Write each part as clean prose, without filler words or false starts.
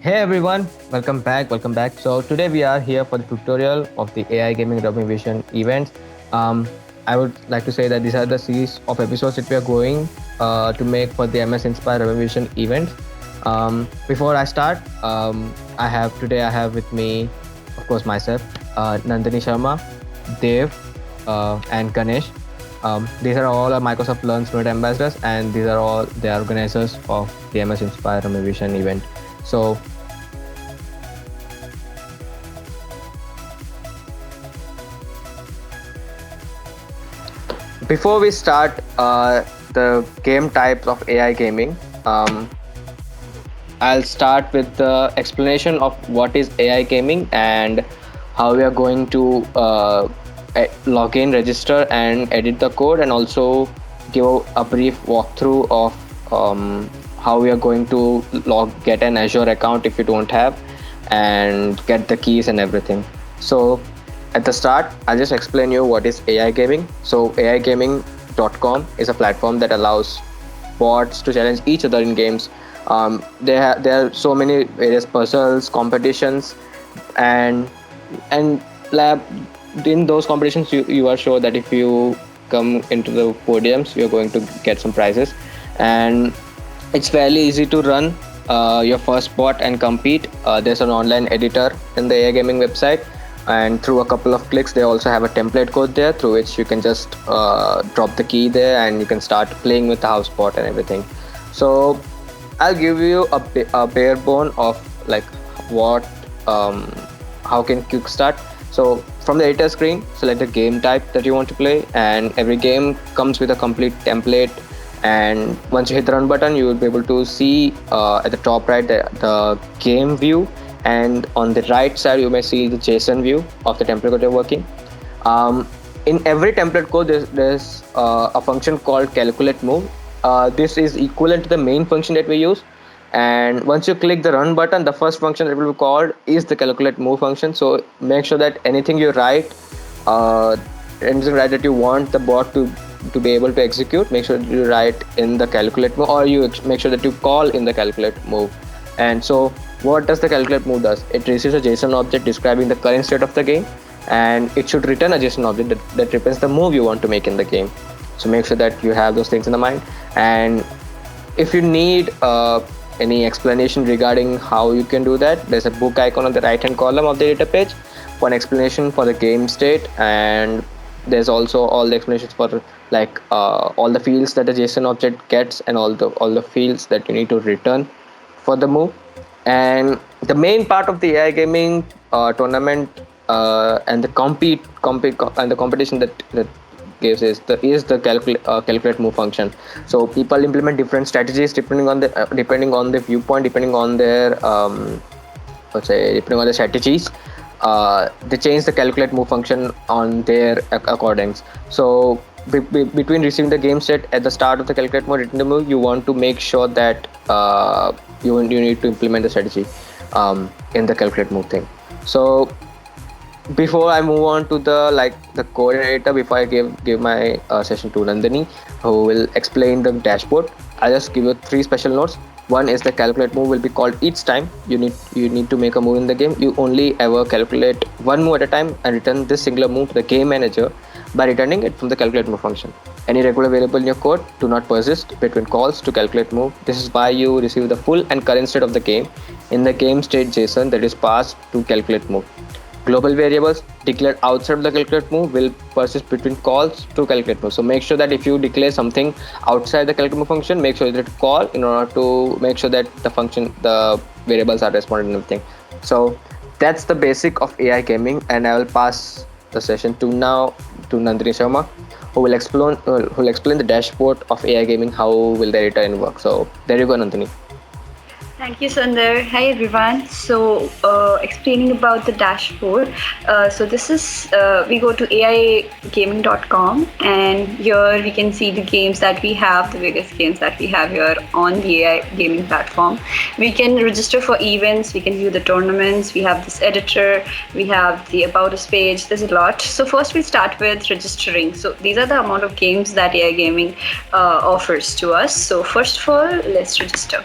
Hey everyone, welcome back. Welcome back. So today we are here for the tutorial of the AI Gaming Rubber Vision event. Um, I would like to say that these are the series of episodes that we are going to make for the MS Inspire Rubber Vision event. Before I start, I have with me, of course, myself, Nandini Sharma, Dev, and Ganesh. These are all our Microsoft Learn Student ambassadors, and these are all the organizers of the MS Inspire Rubber Vision event. So before we start the game types of AI gaming, I'll start with the explanation of what is AI gaming and how we are going to log in, register, and edit the code, and also give a brief walkthrough of how we are going to get an Azure account if you don't have, and get the keys and everything. So at the start, I'll just explain you what is AI gaming. So AIgaming.com is a platform that allows bots to challenge each other in games. There are so many various puzzles, competitions, and lab in those competitions you are sure that if you come into the podiums you're going to get some prizes, and it's fairly easy to run your first bot and compete. There's an online editor in the AI gaming website, and through a couple of clicks they also have a template code there through which you can just drop the key there and you can start playing with the house bot and everything. So I'll give you a bare bone of like what how can quick start. So from the editor screen, select the game type that you want to play, and every game comes with a complete template. And once you hit the run button, you will be able to see at the top right the game view, and on the right side you may see the JSON view of the template that you're working. In every template code, there's a function called calculate move. This is equivalent to the main function that we use, and once you click the run button, the first function that will be called is the calculate move function. So make sure that anything you write, that you want the bot to be able to execute, make sure that you write in the calculate move, or you make sure that you call in the calculate move. And so what does the calculate move does? It receives a JSON object describing the current state of the game, and it should return a JSON object that represents the move you want to make in the game. So make sure that you have those things in the mind. And if you need any explanation regarding how you can do that, there's a book icon on the right hand column of the data page for an explanation for the game state, and there's also all the explanations for like all the fields that the JSON object gets, and all the fields that you need to return for the move. And the main part of the AI gaming tournament and the competition that gives is the calculate move function. So people implement different strategies depending on the viewpoint, depending on their depending on the strategies. They change the calculate move function on their accordings. So between receiving the game set at the start of the calculate mode, return the move, you want to make sure that you need to implement the strategy in the calculate move thing. So before I move on to the coordinator, before I give my session to Nandini, who will explain the dashboard, I'll just give you 3 special notes. One is the calculate move will be called each time you need to make a move in the game. You only ever calculate one move at a time and return this singular move to the game manager by returning it from the calculate move function. Any regular variable in your code do not persist between calls to calculate move. This is why you receive the full and current state of the game in the game state JSON that is passed to calculate move. Global variables declared outside of the calculate move will persist between calls to calculate move. So make sure that if you declare something outside the calculate move function, make sure that you call in order to make sure that the variables are responded and everything. So that's the basic of AI gaming, and I will pass the session to Nandini Sharma, who will explain the dashboard of AI gaming, how will the editor work. So there you go, Nandini. Thank you, Sundar. Hi, everyone. So, explaining about the dashboard. So, this is we go to aigaming.com, and here we can see the games that we have, the various games that we have here on the AI gaming platform. We can register for events, we can view the tournaments, we have this editor, we have the About Us page. There's a lot. So, first we start with registering. So, these are the amount of games that AI gaming offers to us. So, first of all, let's register.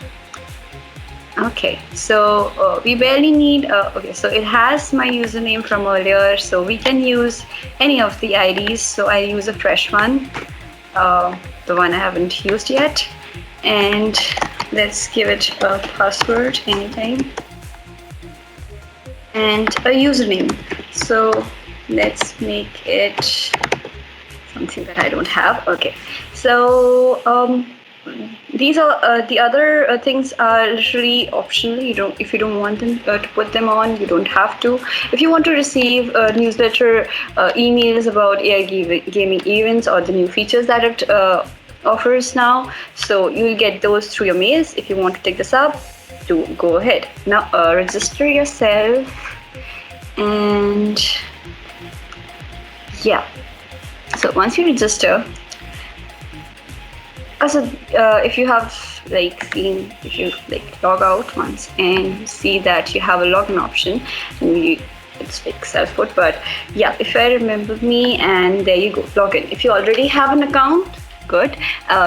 Okay, so we barely need. Okay, so it has my username from earlier, so we can use any of the IDs. So I use a fresh one, the one I haven't used yet, and let's give it a password anytime and a username. So let's make it something that I don't have. Okay, so these are the other things are literally optional. You don't, if you don't want them to put them on, you don't have to. If you want to receive newsletter emails about AI gaming events or the new features that it offers now, so you'll get those through your mails. If you want to take this up, do go ahead. Now register yourself, and yeah. So once you register, also, if you have if you log out once and see that you have a login option, it's like self-put, but yeah, if I remember me, and there you go, login. If you already have an account, good,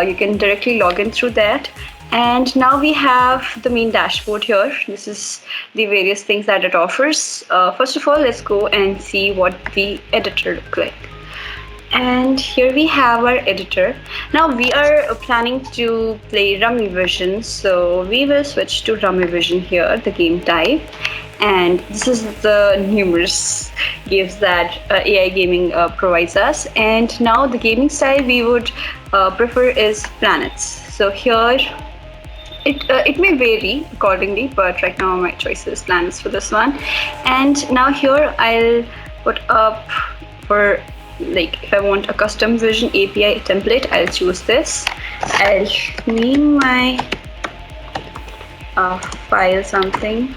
you can directly log in through that. And now we have the main dashboard here. This is the various things that it offers. First of all, let's go and see what the editor looks like. And here we have our editor. Now we are planning to play Rummy Vision, so we will switch to Rummy Vision here, the game type. And this is the numerous games that AI gaming provides us. And now the gaming style we would prefer is planets. So here it may vary accordingly, but right now my choice is planets for this one. And now here I'll put up for, if I want a custom vision API template, I'll choose this. I'll name my file something,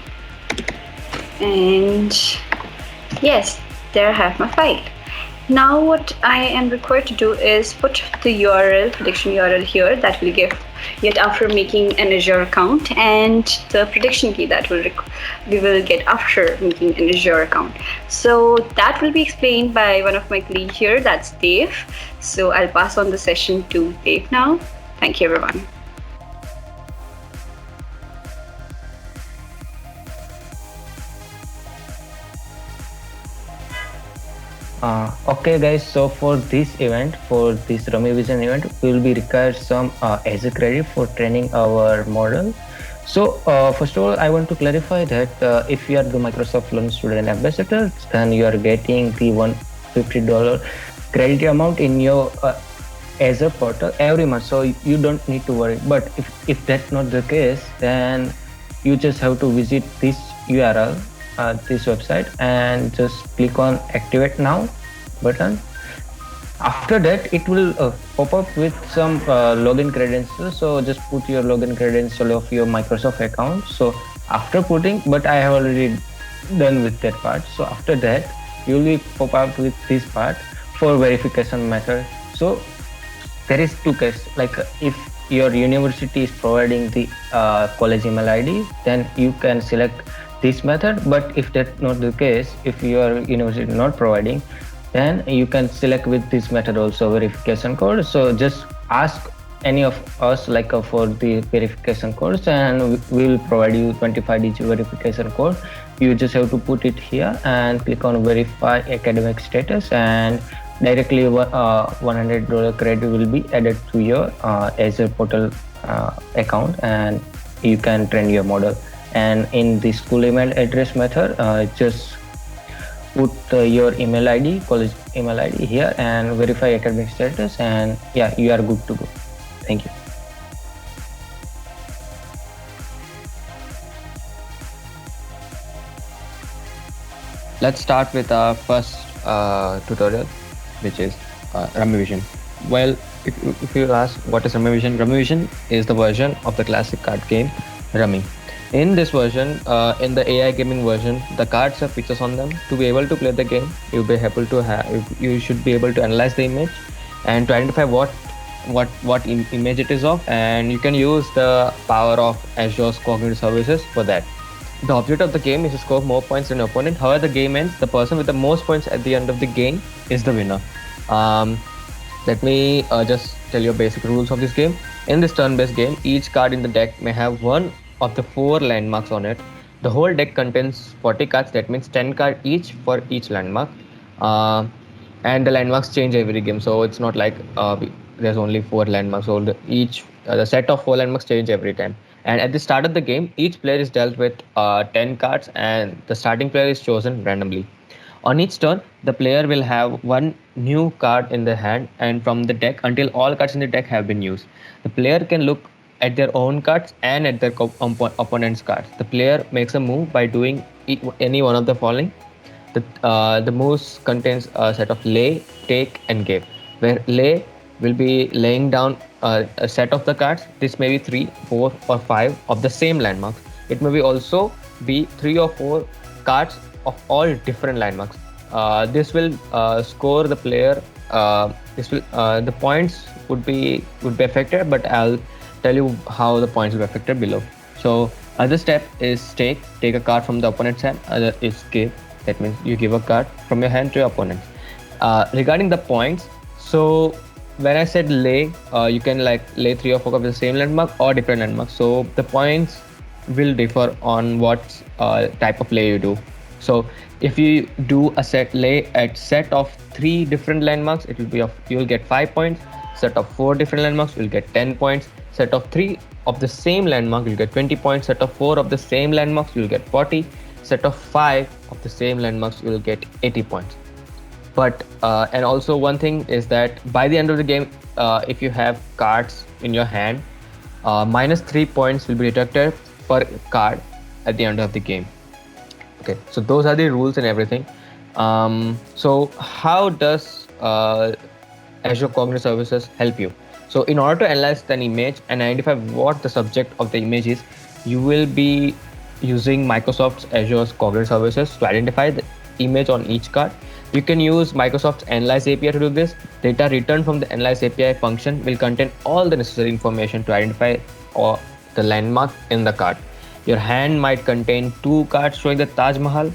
and yes, there I have my file. Now what I am required to do is put the URL, prediction URL here that will give yet after making an Azure account, and the prediction key that we will get after making an Azure account. So that will be explained by one of my colleagues here, that's Dave. So I'll pass on the session to Dave now. Thank you, everyone. Okay guys, so for this event, for this Rummy Vision event, we will be required some Azure credit for training our model. So first of all, I want to clarify that if you are the Microsoft Learn Student Ambassador, then you are getting the $150 credit amount in your Azure portal every month. So you don't need to worry. But if that's not the case, then you just have to visit this URL, this website, and just click on Activate Now button. After that, it will pop up with some login credentials. So just put your login credential of your Microsoft account. So after putting, but I have already done with that part. So after that, you will be pop up with this part for verification method. So there is two cases. Like if your university is providing the college email ID, then you can select this method. But if that's not the case, if your university is not providing, then you can select with this method also, verification code. So just ask any of us for the verification codes, and we will provide you 25-digit verification code. You just have to put it here and click on verify academic status, and directly $100 credit will be added to your Azure portal account, and you can train your model. And in the school email address method, just put your email ID, college email ID here, and verify academic status, and yeah, you are good to go. Thank you. Let's start with our first tutorial, which is Rummy Vision. Well, if you ask what is Rummy Vision is the version of the classic card game Rummy. In this version, in the AI gaming version, the cards have pictures on them. To be able to play the game, you should be able to analyze the image and to identify what image it is of, and you can use the power of Azure's cognitive services for that. The object of the game is to score more points than your opponent. However the game ends, the person with the most points at the end of the game is the winner. Let me just tell you basic rules of this game. In this turn-based game, each card in the deck may have one of the 4 landmarks on it. The whole deck contains 40 cards, that means 10 cards each for each landmark. Uh, and the landmarks change every game, so it's not like there's only 4 landmarks. So the set of 4 landmarks change every time. And at the start of the game, each player is dealt with 10 cards, and the starting player is chosen randomly. On each turn, the player will have one new card in their hand and from the deck until all cards in the deck have been used. The player can look at their own cards and at their opponent's cards. The player makes a move by doing any one of the following. The moves contains a set of lay, take, and give. Where lay will be laying down a set of the cards. This may be 3, 4, or 5 of the same landmarks. It may be also be 3 or 4 cards of all different landmarks. This will score the player. This will the points would be affected, but I'll tell you how the points will be affected below. So other step is take a card from the opponent's hand. Other is give. That means you give a card from your hand to your opponent. Regarding the points, so when I said lay, you can like lay 3 or 4 of the same landmark or different landmarks. So the points will differ on what type of lay you do. So if you do a set of 3 different landmarks, it will be you'll get 5 points. Set of 4 different landmarks, you'll get 10 points. Set of 3 of the same landmark, you'll get 20 points. Set of 4 of the same landmarks, you'll get 40. Set of 5 of the same landmarks, you will get 80 points. But and also one thing is that by the end of the game, if you have cards in your hand, -3 points will be deducted per card at the end of the game. Okay, so those are the rules and everything. So how does Azure Cognitive Services help you? So in order to analyze an image and identify what the subject of the image is, you will be using Microsoft's Azure's Cognitive Services to identify the image on each card. You can use Microsoft's Analyze API to do this. Data returned from the Analyze API function will contain all the necessary information to identify the landmark in the card. Your hand might contain 2 cards showing the Taj Mahal,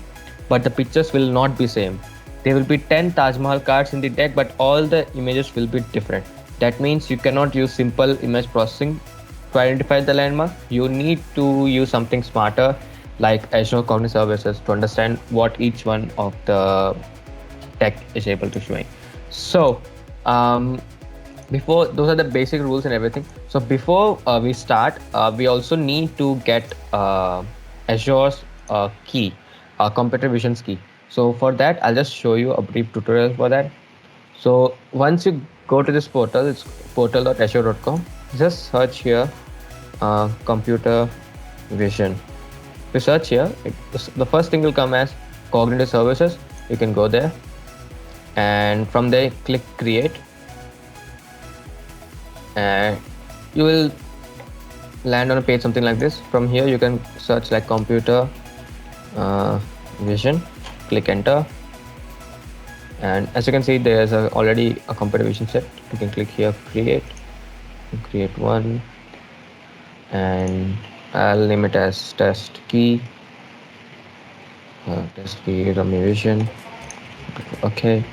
but the pictures will not be same. There will be 10 Taj Mahal cards in the deck, but all the images will be different. That means you cannot use simple image processing to identify the landmark. You need to use something smarter like Azure Cognitive Services to understand what each one of the deck is able to showing. So before, those are the basic rules and everything. So before we start, we also need to get Azure's key, computer vision's key. So for that, I'll just show you a brief tutorial for that. So once you go to this portal, it's portal.azure.com. Just search here computer vision. If you search here, the first thing will come as Cognitive Services. You can go there, and from there click create, and you will land on a page something like this. From here you can search like computer vision, click enter, and as you can see there's already a computer vision set. You can click here create one, and I'll name it as test key Rummy Vision. Okay,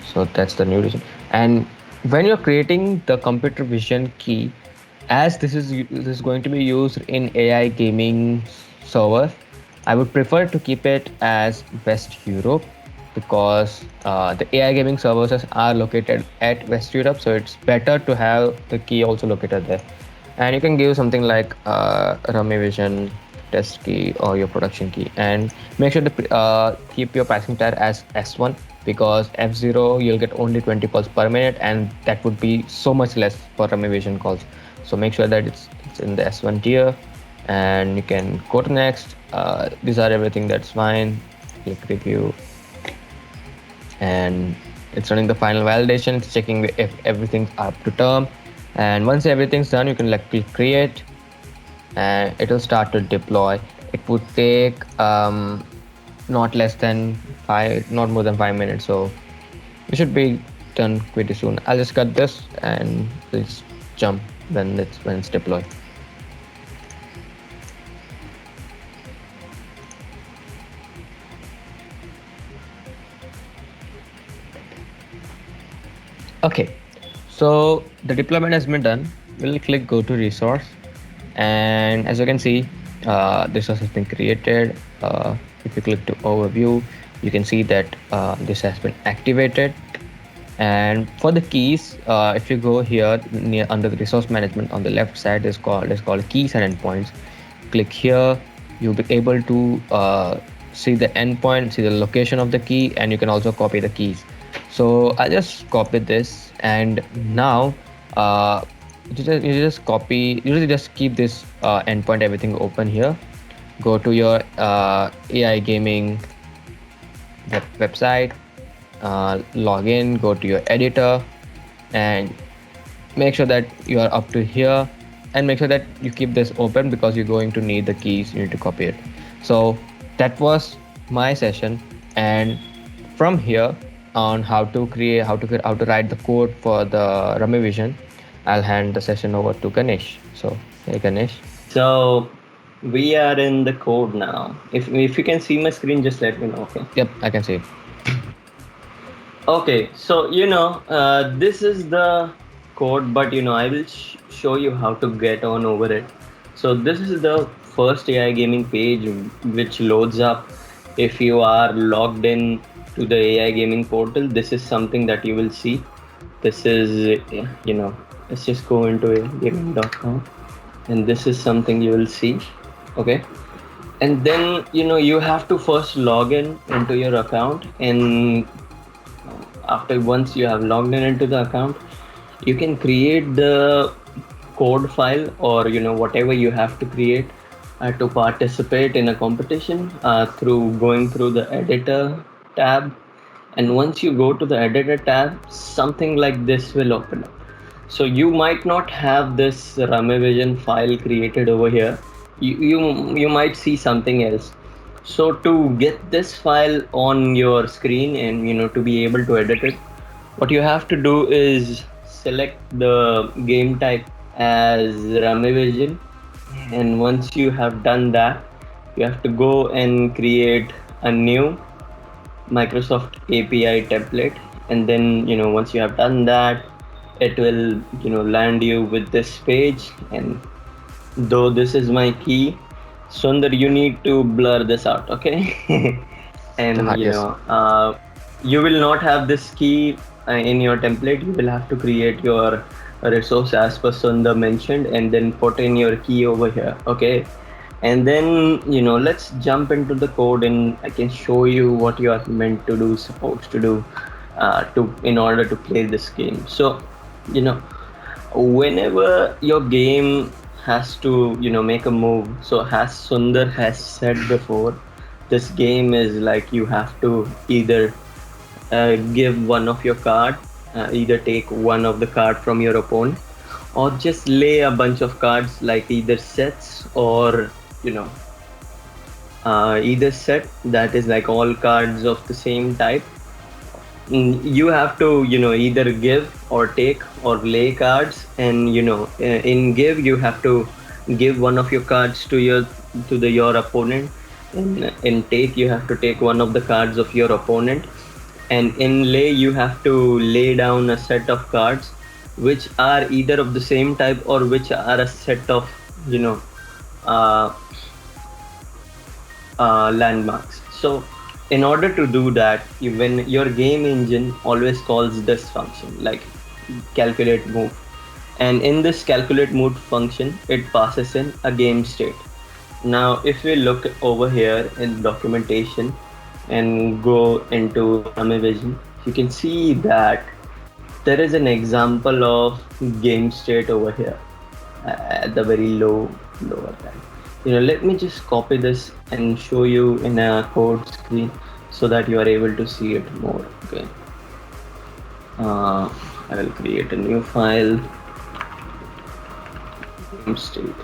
so that's the new vision. And when you're creating the computer vision key, as this is going to be used in AI gaming server, I would prefer to keep it as West Europe, because the AI gaming servers are located at West Europe, so it's better to have the key also located there. And you can give something like Rummy Vision test key or your production key, and make sure to keep your pricing tier as S1, because F0 you'll get only 20 calls per minute, and that would be so much less for Rummy Vision calls. So make sure that it's in the S1 tier, and you can go to next. These are everything that's fine. Click review, and it's running the final validation. It's checking if everything's up to term, and once everything's done, you can like click create, and it will start to deploy. It would take not more than 5 minutes, so it should be done pretty soon. I'll just cut this and let's jump when it's deployed. Okay, so the deployment has been done. We'll click go to resource, And as you can see, this has been created. If you click to overview, you can see that this has been activated. And for the keys, if you go here near under the resource management on the left side, is called keys and endpoints. Click here, you'll be able to see the endpoint, see the location of the key, and you can also copy the keys. So I just copied this, and now you just copy. You just keep this endpoint everything open here. Go to your AI gaming website, log in, go to your editor, and make sure that you are up to here, and make sure that you keep this open because you're going to need the keys. You need to copy it. So that was my session, and from here on how to write the code for the Rummy Vision, I'll hand the session over to Ganesh. So hey Ganesh. So we are in the code now. If you can see my screen, just let me know. Okay. Yep, I can see. Okay. So this is the code, but I will show you how to get on over it. So this is the first AI gaming page which loads up if you are logged in to the AI gaming portal. This is something that you will see. This is let's just go into gaming.com, and this is something you will see. Okay, and then you have to first log in into your account, and once you have logged in into the account, you can create the code file or whatever you have to create to participate in a competition through going through the editor tab. And once you go to the editor tab, something like this will open up. So you might not have this Rummy Vision file created over here. You might see something else. So to get this file on your screen and to be able to edit it, what you have to do is select the game type as Rummy Vision, and once you have done that, you have to go and create a new Microsoft API template, and then once you have done that, it will land you with this page. And though this is my key, Sundar, you need to blur this out, okay? And Yes. you will not have this key in your template. You will have to create your resource as per Sundar mentioned, and then put in your key over here, okay? And then let's jump into the code, and I can show you what you are meant to do, supposed to do in order to play this game. So whenever your game has to make a move, so as Sundar has said before, this game is like you have to either give one of your card, either take one of the card from your opponent, or just lay a bunch of cards, like either sets or either set that is like all cards of the same type. You have to either give or take or lay cards, and in give you have to give one of your cards to your opponent, and in take you have to take one of the cards of your opponent, and in lay you have to lay down a set of cards which are either of the same type or which are a set of landmarks. So in order to do that, when your game engine always calls this function like calculate move, and in this calculate move function it passes in a game state. Now if we look over here in documentation and go into Rummy Vision, you can see that there is an example of game state over here at the very lower time. Let me just copy this and show you in a code screen so that you are able to see it more. Okay, I will create a new file, game state,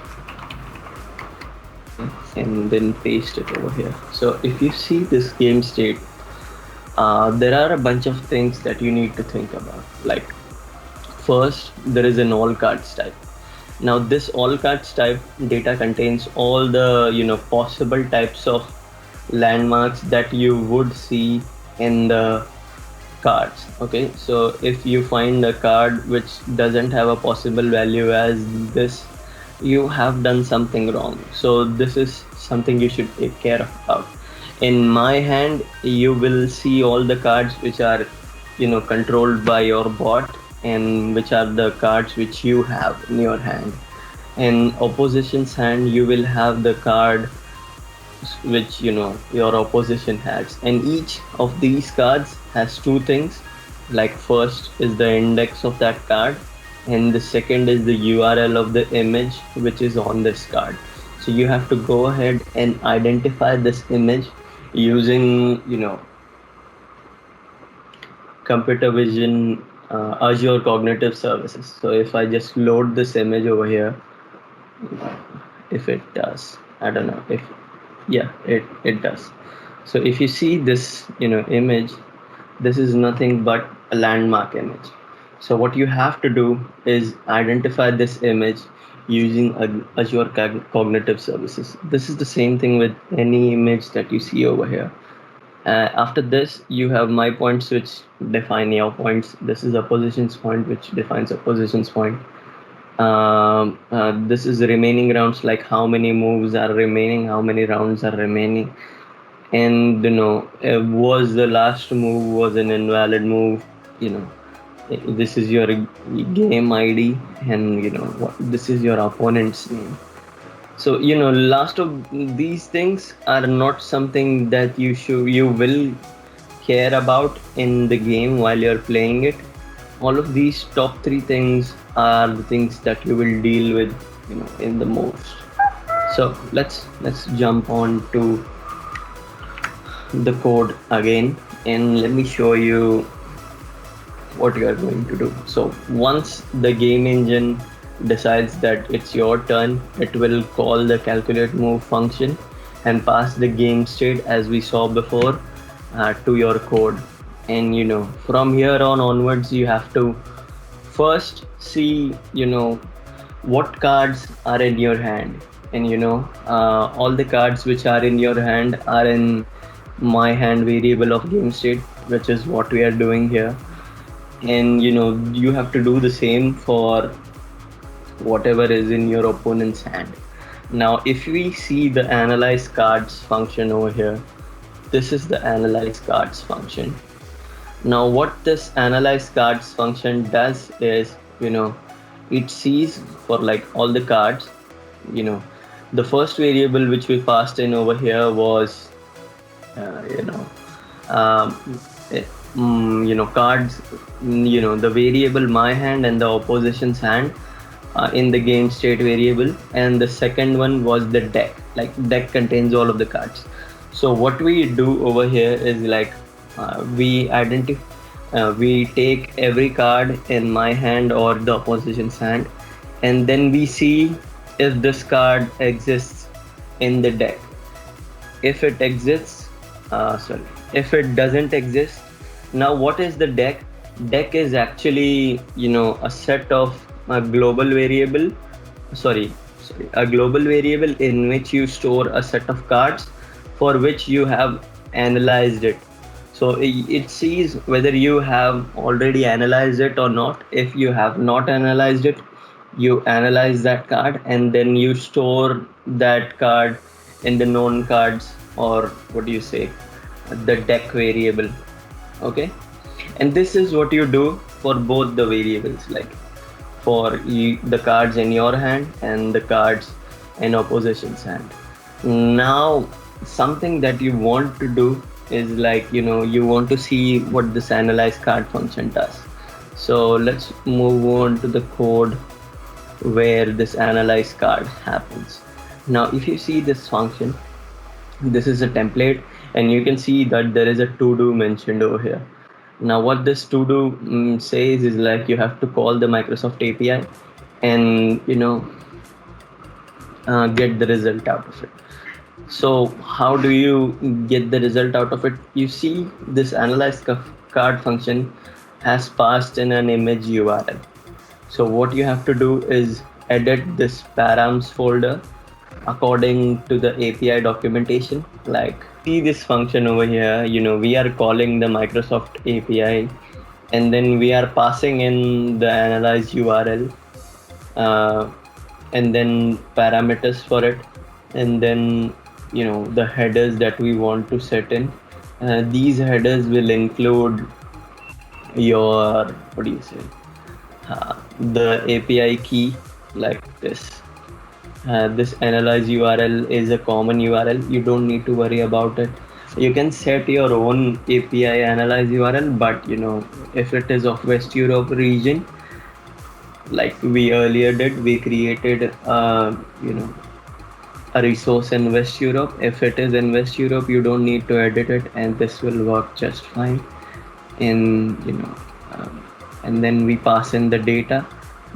and then paste it over here. So if you see this game state, there are a bunch of things that you need to think about. Like first, there is an all cards type. Now this all cards type data contains all the possible types of landmarks that you would see in the cards. Okay, so if you find a card which doesn't have a possible value as this, you have done something wrong. So this is something you should take care of about. In my hand, you will see all the cards which are, controlled by your bot, and which are the cards which you have in your hand. In opposition's hand, you will have the card which your opposition has, and each of these cards has two things. Like, first is the index of that card, and the second is the URL of the image which is on this card. So you have to go ahead and identify this image using computer vision, Azure Cognitive Services. So if I just load this image over here, if it does, I don't know if, yeah, it does. So if you see this image, this is nothing but a landmark image. So what you have to do is identify this image using Azure Cognitive Services. This is the same thing with any image that you see over here. After this, you have my points which define your points. This is opposition's point which defines opposition's point. This is the remaining rounds, like how many moves are remaining, how many rounds are remaining, and was the last move was an invalid move. This is your game ID, and this is your opponent's name. So last of these things are not something that you will care about in the game while you're playing it. All of these top three things are the things that you will deal with in the most. So let's jump on to the code again, and let me show you what you are going to do. So once the game engine decides that it's your turn, it will call the calculate move function and pass the game state as we saw before to your code. And from here on onwards, you have to first see what cards are in your hand, and all the cards which are in your hand are in my hand variable of game state, which is what we are doing here. And you have to do the same for whatever is in your opponent's hand. Now if we see the analyze cards function over here, this is the analyze cards function. Now what this analyze cards function does is it sees for like all the cards. The first variable which we passed in over here was cards, the variable my hand and the opposition's hand in the game state variable, and the second one was the deck. Like, deck contains all of the cards. So what we do over here is like we take every card in my hand or the opposition's hand, and then we see if this card exists in the deck. If it exists, if it doesn't exist. Now what is the deck? Deck is actually a set of a global variable in which you store a set of cards for which you have analyzed it. So it sees whether you have already analyzed it or not. If you have not analyzed it, you analyze that card, and then you store that card in the known cards, or what do you say, the deck variable. Okay, and this is what you do for both the variables, like for the cards in your hand and the cards in opposition's hand. Now something that you want to do is like you want to see what this analyze card function does. So let's move on to the code where this analyze card happens. Now if you see this function, this is a template, and you can see that there is a to do mentioned over here. Now what this to do says is like you have to call the Microsoft API and get the result out of it. So how do you get the result out of it? You see this analyze card function has passed in an image URL. So what you have to do is edit this params folder according to the API documentation. Like, see this function over here, we are calling the Microsoft API, and then we are passing in the analyze URL, and then parameters for it, and then the headers that we want to set in. These headers will include your, what do you say, the API key, like this. This analyze URL is a common URL. You don't need to worry about it. You can set your own API analyze URL, but if it is of West Europe region, like we earlier did, we created a resource in West Europe. If it is in West Europe, you don't need to edit it, and this will work just fine. In and then we pass in the data,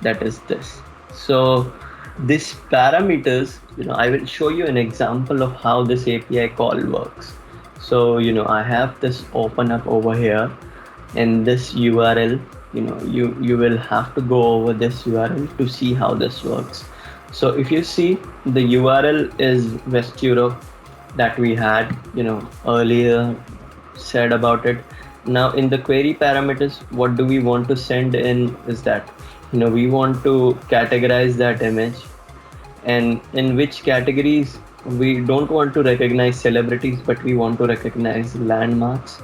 that is this. So these parameters, I will show you an example of how this API call works. So I have this open up over here, and this URL, you will have to go over this URL to see how this works. So if you see, the URL is West Europe that we had earlier said about it. Now in the query parameters, what do we want to send in is that we want to categorize that image, and in which categories we don't want to recognize celebrities, but we want to recognize landmarks.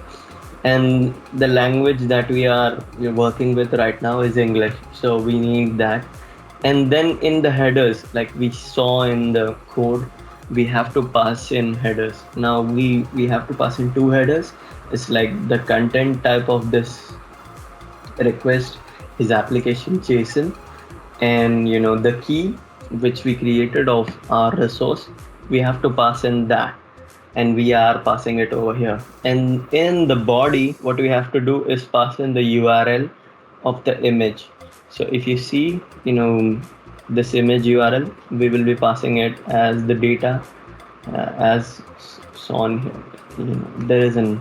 And the language that we're working with right now is English, so we need that. And then in the headers, like we saw in the code, we have to pass in headers. Now we have to pass in two headers. It's like the content type of this request is application JSON, and the key which we created of our resource, we have to pass in that, and we are passing it over here. And in the body, what we have to do is pass in the URL of the image. So if you see this image URL, we will be passing it as the data, as shown here. There is a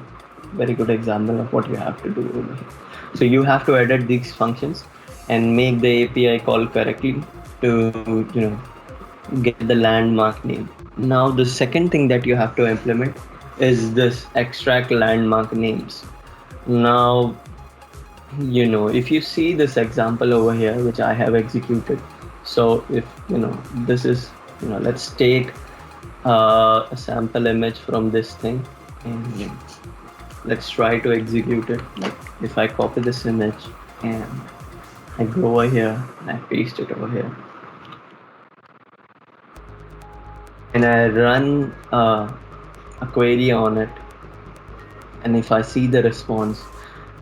very good example of what you have to do over here. So you have to edit these functions and make the API call correctly to get the landmark name. Now the second thing that you have to implement is this extract landmark names. Now if you see this example over here which I have executed, so if this is let's take a sample image from this thing, and let's try to execute it. Like if I copy this image and I go over here and I paste it over here, and I run a query on it, and if I see the response,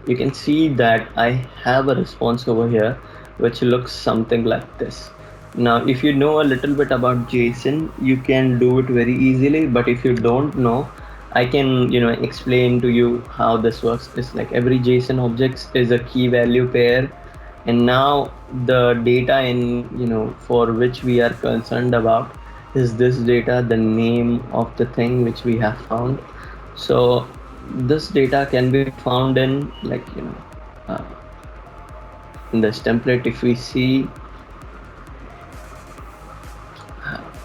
you can see that I have a response over here which looks something like this. Now if you know a little bit about JSON, you can do it very easily, but if you don't know, I can explain to you how this works. It's like every JSON object is a key value pair, and now the data in for which we are concerned about is this data, the name of the thing which we have found. So this data can be found in like in this template. If we see,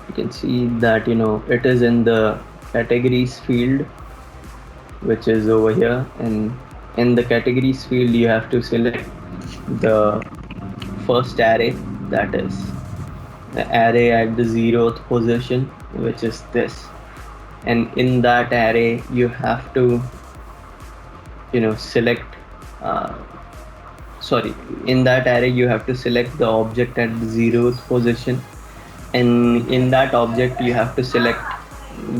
you can see that it is in the categories field, which is over here, and in the categories field you have to select the first array, that is the array at the 0th position, which is this. And in that array you have to select in that array you have to select the object at the 0th position, and in that object you have to select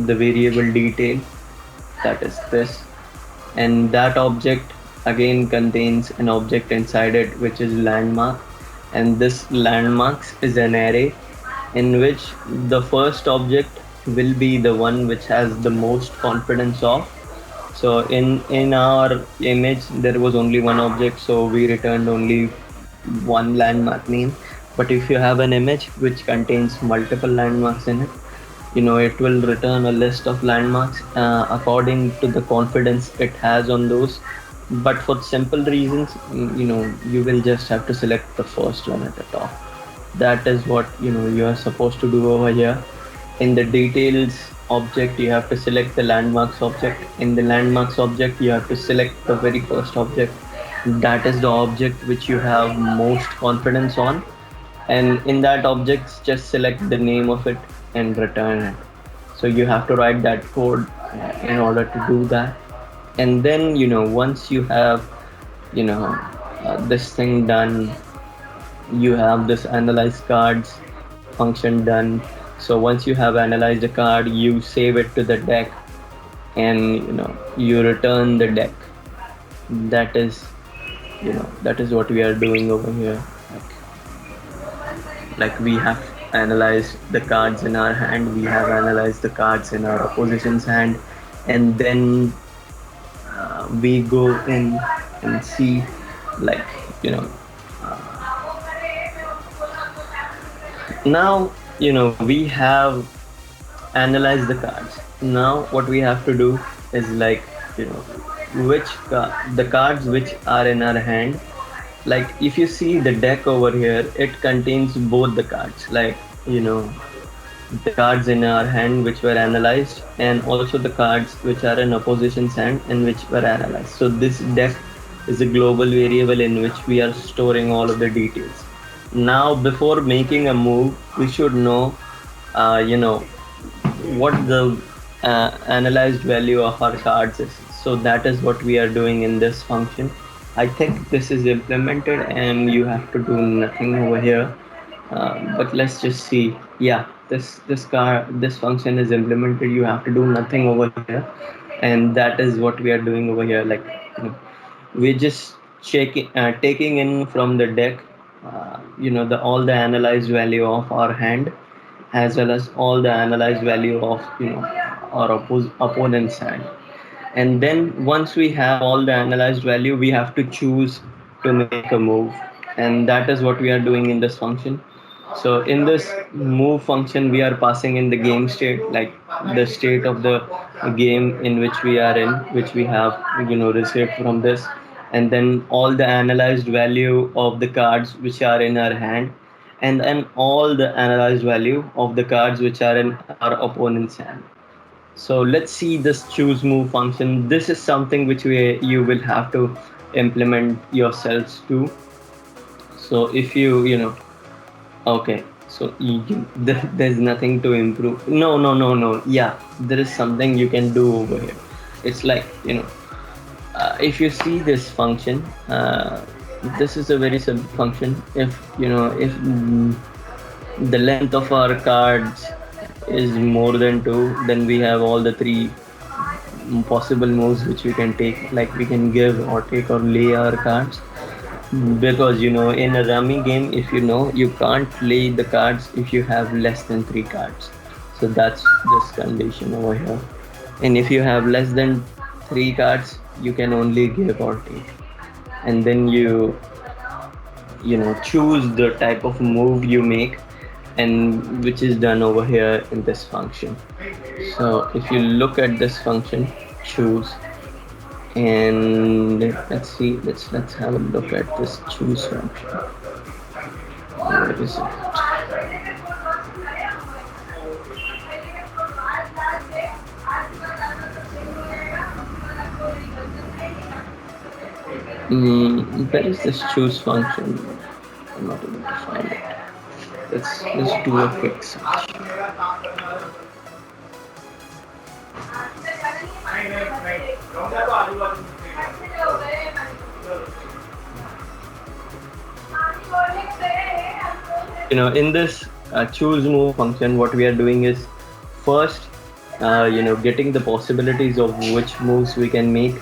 the variable detail, that is this. And that object again contains an object inside it which is landmark, and this landmarks is an array in which the first object will be the one which has the most confidence of. So in our image there was only one object, so we returned only one landmark name. But if you have an image which contains multiple landmarks in it, it will return a list of landmarks according to the confidence it has on those. But for simple reasons, you will just have to select the first one at the top. That is what you are supposed to do over here. In the details object you have to select the landmarks object. In the landmarks object you have to select the very first object, that is the object which you have most confidence on. and in that object just select the name of it and return it. So you have to write that code in order to do that. And then once you have this thing done, you have this analyze cards function done. So once you have analyzed a card, you save it to the deck, and you return the deck. That is what we are doing over here. Like we have analyzed the cards in our hand, we have analyzed the cards in our opposition's hand, and then we go in and see, like now we have analyzed the cards. Now what we have to do is, like the cards which are in our hand. Like if you see the deck over here, it contains both the cards, like the cards in our hand which were analyzed, and also the cards which are in opposition's hand and which were analyzed. So this deck is a global variable in which we are storing all of the details. Now before making a move, we should know what the analyzed value of our cards is. So that is what we are doing in this function. I think this is implemented and you have to do nothing over here. But let's just see. Yeah, this function is implemented. You have to do nothing over here, and that is what we are doing over here. Like we're just taking in from the deck, the all the analyzed value of our hand, as well as all the analyzed value of our opponent's hand. And then once we have all the analyzed value, we have to choose to make a move, and that is what we are doing in this function. So in this move function, we are passing in the game state, like the state of the game in which we are in, which we have received from this, and then all the analyzed value of the cards which are in our hand, and then all the analyzed value of the cards which are in our opponent's hand. So let's see this choose move function. This is something which you will have to implement yourselves too. So if okay, so there's nothing to improve. No. Yeah, there is something you can do over here. It's like if you see this function, this is a very simple function. If the length of our cards is more than 2, then we have all the 3 possible moves which we can take. Like we can give or take or lay our cards, because in a rummy game, if you can't lay the cards if you have less than 3 cards. So that's this condition over here. And if you have less than 3 cards, you can only give or take. And then you choose the type of move you make, and which is done over here in this function. So if you look at this function, choose, and let's see, let's have a look at this choose function. Where is it? Where is this choose function? I'm not able to find it. Let's do a quick search. In this choose move function, what we are doing is first getting the possibilities of which moves we can make,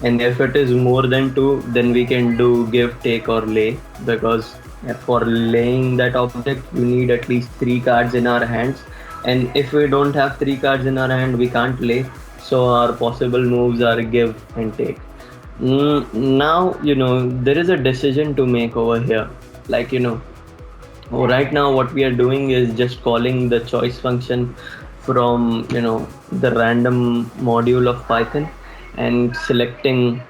and if it is more than 2, then we can do give, take or lay, because for laying that object we need at least 3 cards in our hands, and if we don't have 3 cards in our hand, we can't lay. So our possible moves are give and take. Now there is a decision to make over here. Like right now what we are doing is just calling the choice function from the random module of Python and selecting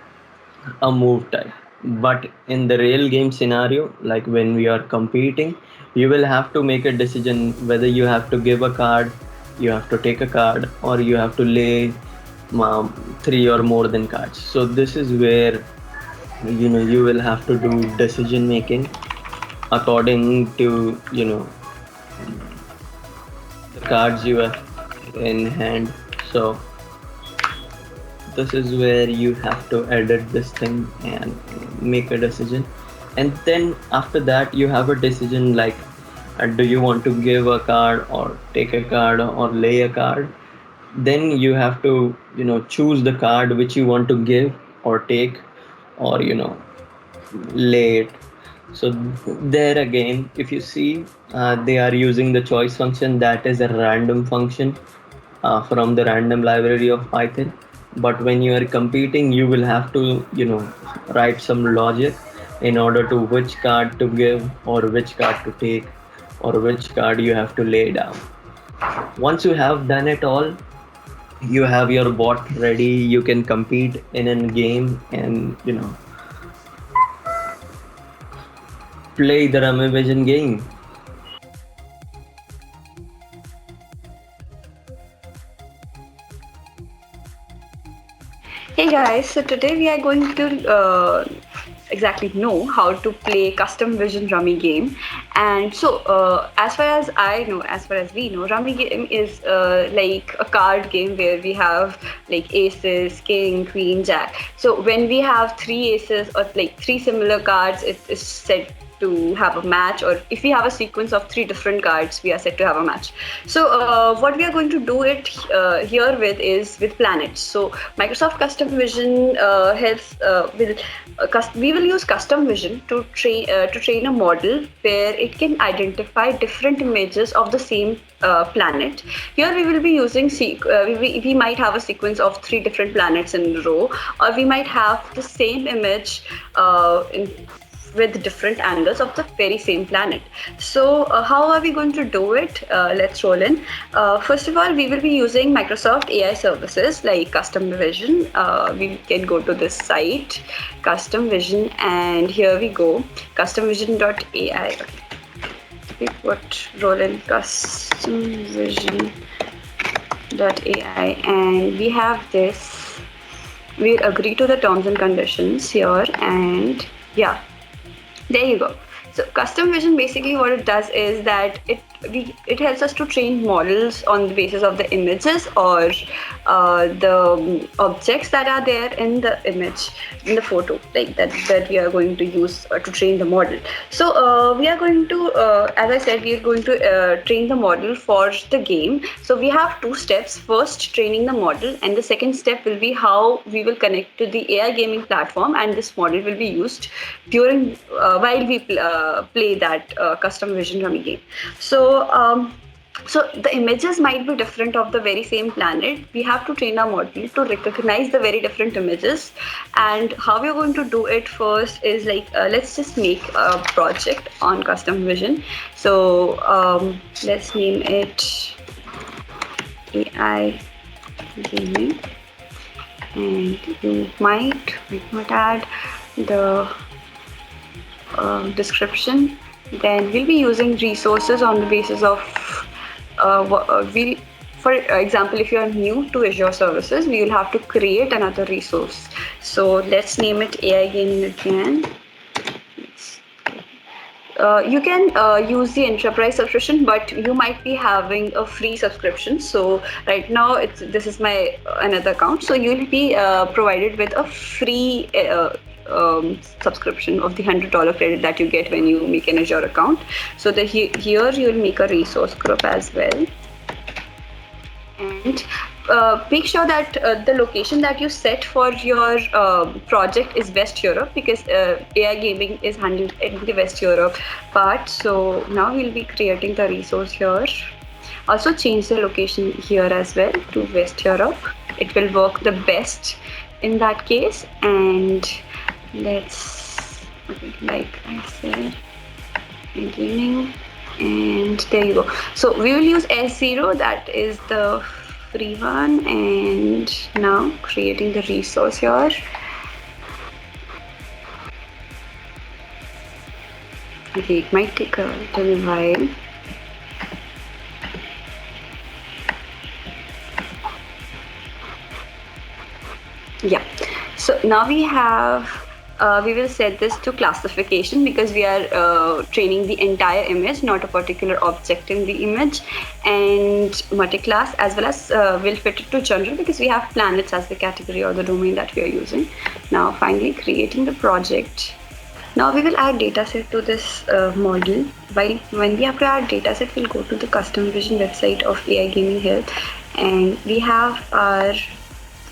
a move type. But in the real game scenario, like when we are competing, you will have to make a decision whether you have to give a card, you have to take a card, or you have to lay 3 or more than cards. So this is where you will have to do decision making. according to the cards you have in hand. So this is where you have to edit this thing and make a decision, and then after that you have a decision like, do you want to give a card or take a card or lay a card. Then you have to choose the card which you want to give or take, or lay it. So there again, if you see, they are using the choice function, that is a random function from the random library of Python. But when you are competing, you will have to write some logic in order to which card to give or which card to take or which card you have to lay down. Once you have done it all, you have your bot ready. You can compete in a game and play the Rummy Vision game. Hey guys, so today we are going to exactly know how to play custom vision rummy game. And so as far as I know, as far as we know, rummy game is like a card game where we have like aces, king, queen, jack. So when we have three aces or like three similar cards, it is set to have a match, or if we have a sequence of three different cards, we are set to have a match. So what we are going to do it here with is with planets. So Microsoft Custom Vision helps we will use Custom Vision to train a model where it can identify different images of the same planet. Here we will be using we might have a sequence of three different planets in a row, or we might have the same image with different angles of the very same planet. So how are we going to do it? Let's roll in. First of all, we will be using Microsoft AI services like Custom Vision. We can go to this site, Custom Vision, and here we go, customvision.ai. We put roll in customvision.ai, and we have this. We agree to the terms and conditions here, and yeah, there you go. So Custom Vision, basically what it does is that it helps us to train models on the basis of the images or the objects that are there in the image, in the photo, like that we are going to use to train the model. So we are going to, as I said, we are going to train the model for the game. So we have two steps. First, training the model, and the second step will be how we will connect to the AI gaming platform, and this model will be used during while we play that Custom Vision rummy game. So the images might be different of the very same planet. We have to train our model to recognize the very different images. And how we're going to do it first is like, let's just make a project on Custom Vision. So let's name it AI Gaming. And you might add the description. Then we'll be using resources on the basis of for example, if you are new to Azure services, we will have to create another resource. So let's name it AI Gaming again. You can use the enterprise subscription, but you might be having a free subscription. So right now this is my another account, so you will be provided with a free subscription of the $100 credit that you get when you make an Azure account. So here you will make a resource group as well, and make sure that the location that you set for your project is West Europe, because AI Gaming is handled in the West Europe part. So now we'll be creating the resource here. Also change the location here as well to West Europe. It will work the best in that case. And let's, like I said, gaming, and there you go. So we will use S0, that is the free one, and now creating the resource here. Okay, it might take a little while. Yeah, so now we have we will set this to classification because we are training the entire image, not a particular object in the image. And multi-class as well as will fit it to general because we have planets as the category or the domain that we are using. Now finally creating the project. Now we will add dataset to this model. When we have to add dataset, we'll go to the custom vision website of AI Gaming Health, and we have our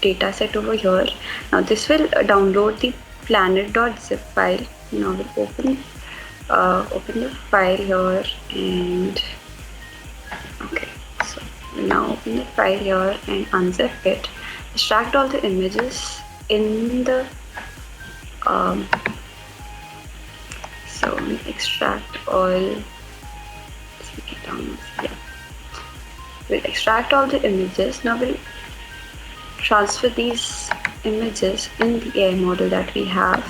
dataset over here. Now this will download the planet.zip file. Now we'll open the file here, and okay. So we'll now open the file here and unzip it. Extract all the images in the so extract all. Let's make it down. Yeah. We'll extract all the images. Now we'll transfer these images in the AI model that we have.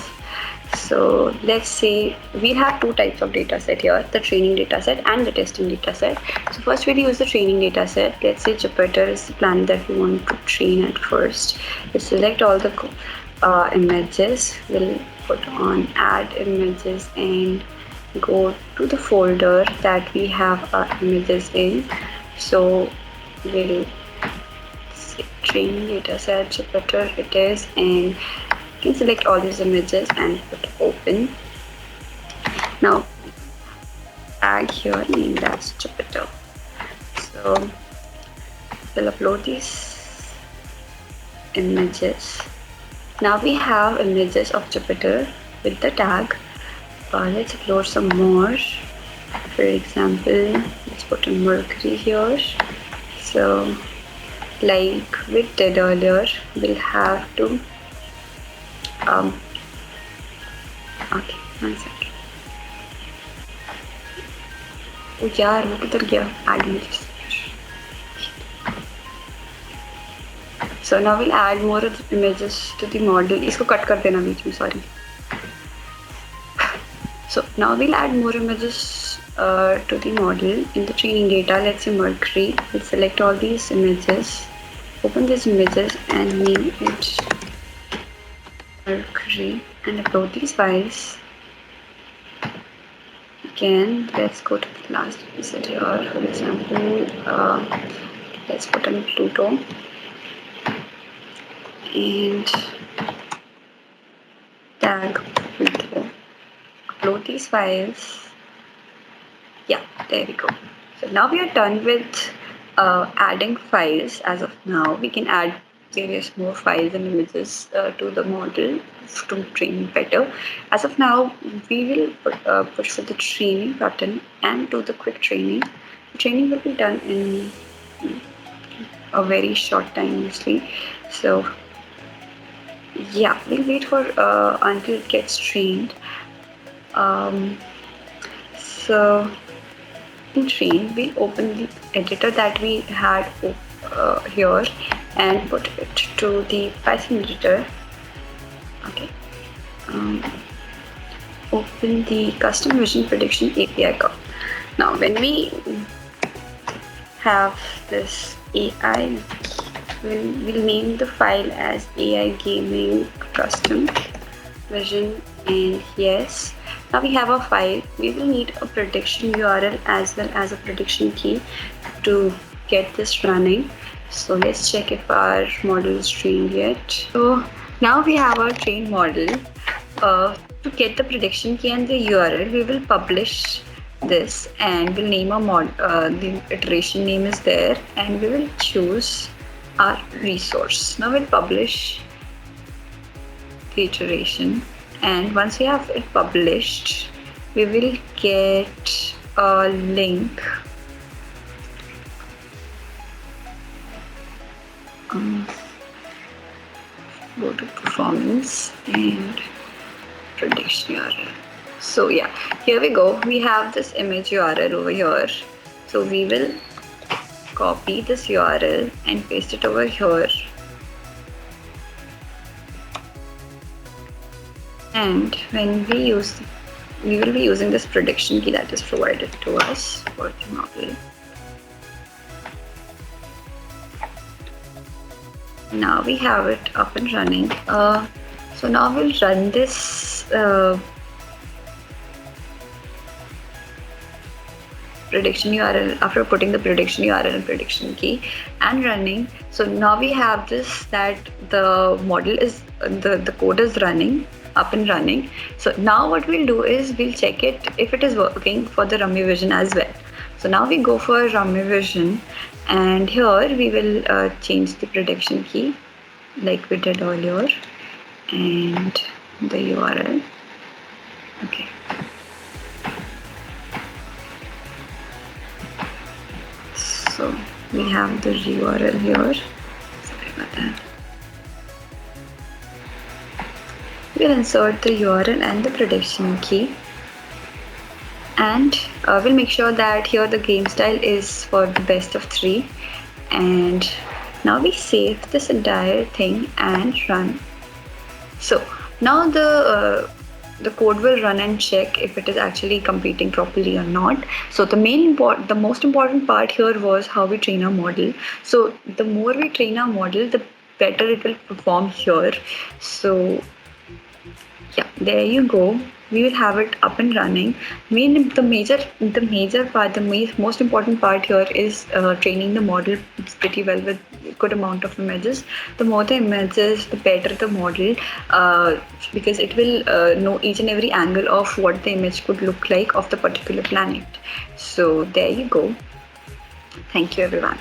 So let's say we have two types of data set here, the training data set and the testing data set. So first we'll use the training data set. Let's say Jupiter is the planet that we want to train at first. We'll select all the images. We'll put on add images and go to the folder that we have our images in. So we'll say training data set Jupiter it is, and you can select all these images and put open. Now tag here named as Jupiter. So we'll upload these images. Now we have images of Jupiter with the tag. Let's upload some more. For example, let's put in Mercury here. So like we did earlier, we'll have to okay, 1 second. Oh yaar, wo kidhar gaya? Add images. So now we'll add more images to the model. Isko cut kar dena beech mein, sorry. So now we'll add more images to the model in the training data. Let's say Mercury. We'll select all these images, open these images and name it Mercury and upload these files. Again, let's go to the last episode here. For example, let's put in Pluto. And tag Pluto. Upload these files. Yeah, there we go. So now we are done with adding files. As of now, we can add various more files and images to the model to train better. As of now, we will push for the training button and do the quick training. The training will be done in a very short time mostly. So yeah, we'll wait for until it gets trained. So in train, we'll open the editor that we had here and put it to the Python editor. Okay. Open the custom vision prediction API call. Now when we have this AI, we'll name the file as AI Gaming Custom Vision, and yes. Now we have a file. We will need a prediction URL as well as a prediction key to get this running. So let's check if our model is trained yet. So now we have our trained model. To get the prediction key and the URL, we will publish this and we'll name a the iteration name is there, and we will choose our resource. Now we'll publish the iteration, and once we have it published, we will get a link go to performance and prediction URL. So yeah, here we go. We have this image URL over here. So we will copy this URL and paste it over here. And when we will be using this prediction key that is provided to us for the model. Now we have it up and running. So now we'll run this prediction URL after putting the prediction URL and prediction key and running. So now we have this that the model is the code is running up and running. So now what we'll do is we'll check it if it is working for the Rummy Vision as well. So now we go for Rummy Vision, and here we will change the prediction key like we did earlier and the URL. Okay. So we have the URL here. Sorry about that. We'll insert the URL and the prediction key, and we'll make sure that here the game style is for the best of 3. And now we save this entire thing and run. So now the code will run and check if it is actually competing properly or not. So the most important part here was how we train our model. So the more we train our model, the better it will perform here. So yeah, there you go. We will have it up and running. The most important part here is training the model pretty well with good amount of images. The more the images, the better the model, because it will know each and every angle of what the image could look like of the particular planet. So there you go. Thank you, everyone.